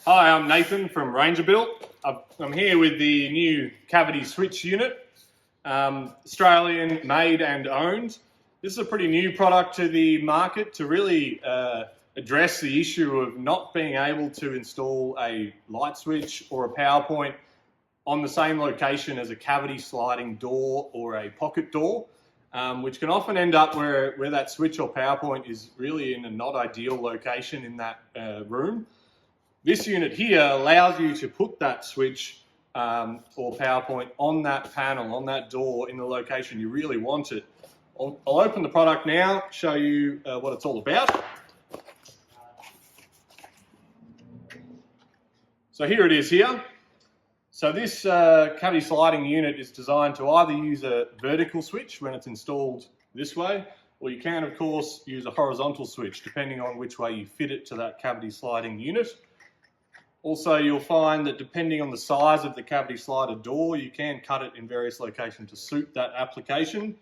Hi, I'm Nathan from RangerBuilt. I'm here with the new cavity switch unit, Australian made and owned. This is a pretty new product to the market to really address the issue of not being able to install a light switch or a power point on the same location as a cavity sliding door or a pocket door, which can often end up where that switch or power point is really in a not ideal location in that room. This unit here allows you to put that switch or power point on that panel, on that door in the location you really want it. I'll open the product now, show you what it's all about. So here it is here. So this cavity sliding unit is designed to either use a vertical switch when it's installed this way, or you can of course use a horizontal switch depending on which way you fit it to that cavity sliding unit. Also, you'll find that depending on the size of the cavity slider door, you can cut it in various locations to suit that application.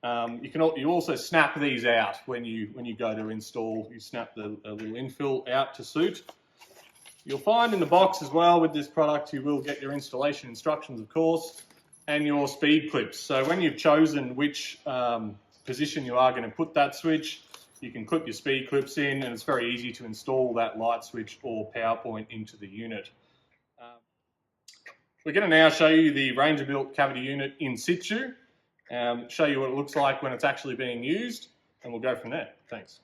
You also snap these out when you go to install. You snap the little infill out to suit. You'll find in the box as well with this product, you will get your installation instructions, of course, and your speed clips. So when you've chosen which position you are going to put that switch, you can clip your speed clips in, and it's very easy to install that light switch or power point into the unit. We're going to now show you the RangerBuilt cavity unit in situ, show you what it looks like when it's actually being used, and we'll go from there. Thanks.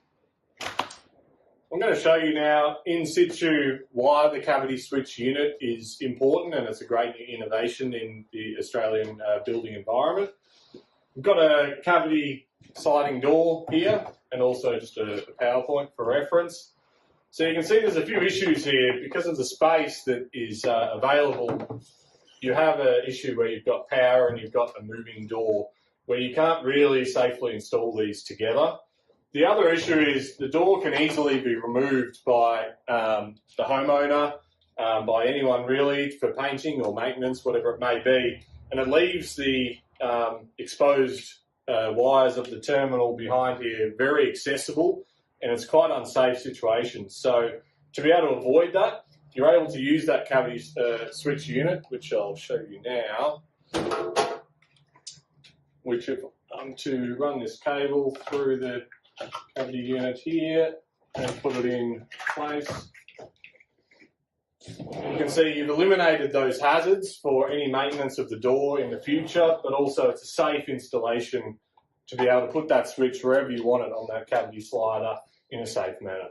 I'm going to show you now in situ why the cavity switch unit is important, and it's a great new innovation in the Australian building environment. We've got a cavity sliding door here, and also just a power point for reference. So you can see there's a few issues here. Because of the space that is available, you have an issue where you've got power and you've got a moving door where you can't really safely install these together. The other issue is the door can easily be removed by the homeowner, by anyone really, for painting or maintenance, whatever it may be, and it leaves the exposed wires of the terminal behind here very accessible, and it's quite an unsafe situation. So to be able to avoid that, you're able to use that cavity switch unit, which I'll show you now, which if I'm to run this cable through the cavity unit here and put it in place, you can see you've eliminated those hazards for any maintenance of the door in the future, but also it's a safe installation to be able to put that switch wherever you want it on that cavity slider in a safe manner.